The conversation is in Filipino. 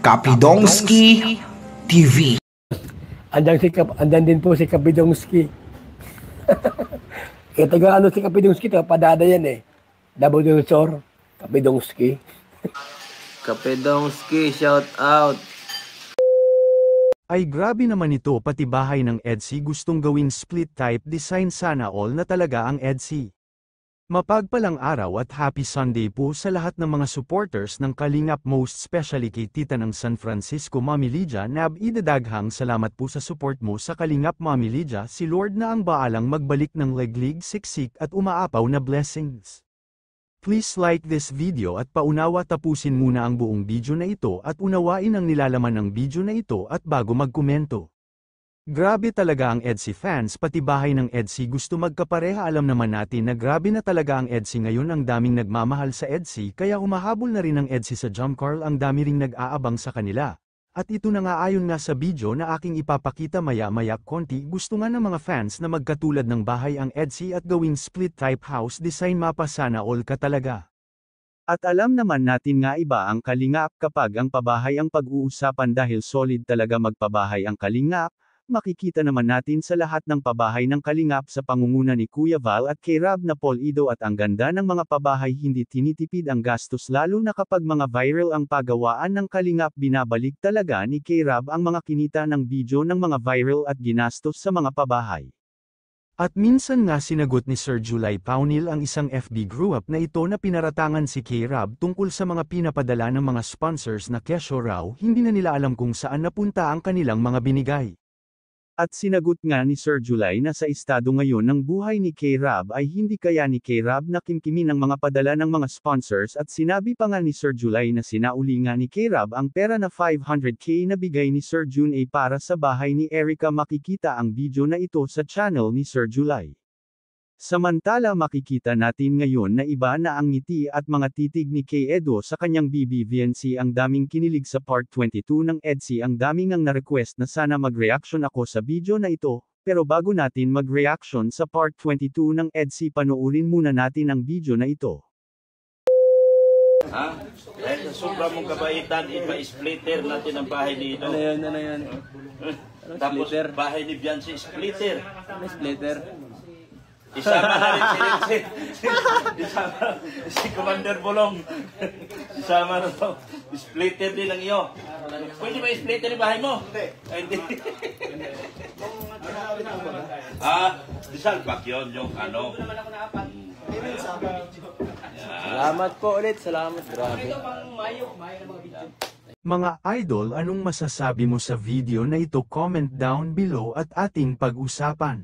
Kapidongski TV. Andan din po si Kapidongski. Kaya taga ano si Kapidongski, padada yan eh. Double Sor, Kapidongski. Kapidongski, shout out. Ay grabe naman ito, pati bahay ng EDSI gustong gawing split type design, sana all na talaga ang EDSI. Mapagpalang araw at happy Sunday po sa lahat ng mga supporters ng Kalingap, most especially kay Tita ng San Francisco Mami Lydia. Idadaghang salamat po sa support mo sa Kalingap Mami Lydia. Si Lord na ang baalang magbalik ng leglig, siksik at umaapaw na blessings. Please like this video at paunawa tapusin muna ang buong video na ito at unawain ang nilalaman ng video na ito at bago magkomento. Grabe talaga ang EDSI fans, pati bahay ng EDSI gusto magkapareha. Alam naman natin na grabe na talaga ang EDSI ngayon, ang daming nagmamahal sa EDSI kaya humahabol na rin ang EDSI sa jump car, ang dami ring nag-aabang sa kanila. At ito na nga ayon nga sa video na aking ipapakita maya-maya konti, gusto nga ng mga fans na magkatulad ng bahay ang EDSI at gawing split type house design, mapa sana all ka talaga. At alam naman natin nga iba ang Kalingap kapag ang pabahay ang pag-uusapan dahil solid talaga magpabahay ang Kalingap. Makikita naman natin sa lahat ng pabahay ng Kalingap sa pangunguna ni Kuya Val at kay Rab na Polido, at ang ganda ng mga pabahay, hindi tinitipid ang gastos lalo na kapag mga viral ang pagawaan ng Kalingap. Binabalik talaga ni kay Rab ang mga kinita ng video ng mga viral at ginastos sa mga pabahay. At minsan nga sinagot ni Sir July Paunil ang isang FB group na ito na pinaratangan si kay Rab tungkol sa mga pinapadala ng mga sponsors na kesyo raw hindi na nila alam kung saan napunta ang kanilang mga binigay. At sinagot nga ni Sir July na sa estado ngayon ng buhay ni kay Rab ay hindi kaya ni kay Rab na kimkimin ang mga padala ng mga sponsors, at sinabi pa nga ni Sir July na sinauli nga ni kay Rab ang pera na 500k na bigay ni Sir June A para sa bahay ni Erica. Makikita ang video na ito sa channel ni Sir July. Samantala makikita natin ngayon na iba na ang ngiti at mga titig ni kay Edo sa kanyang BBVNC. Ang daming kinilig sa part 22 ng EDSI, ang daming ang na-request na sana mag-reaction ako sa video na ito, pero bago natin mag-reaction sa part 22 ng EDSI, panoorin muna natin ang video na ito. Ha? Dahil sa sobra mong kabaitan, ipa-splitter natin ang bahay ni Ido. Ano yan? Tapos bahay ni Bianci, splitter. Ano splitter? Isama na rin isama si Commander Bolong. Isama na to. Splitter din ang iyo. Pwede ba i-splitter yung bahay mo? Hindi. Disalpak yun yung ano. Salamat po ulit, salamat. Grabe. Mga idol, anong masasabi mo sa video na ito? Comment down below at ating pag-usapan.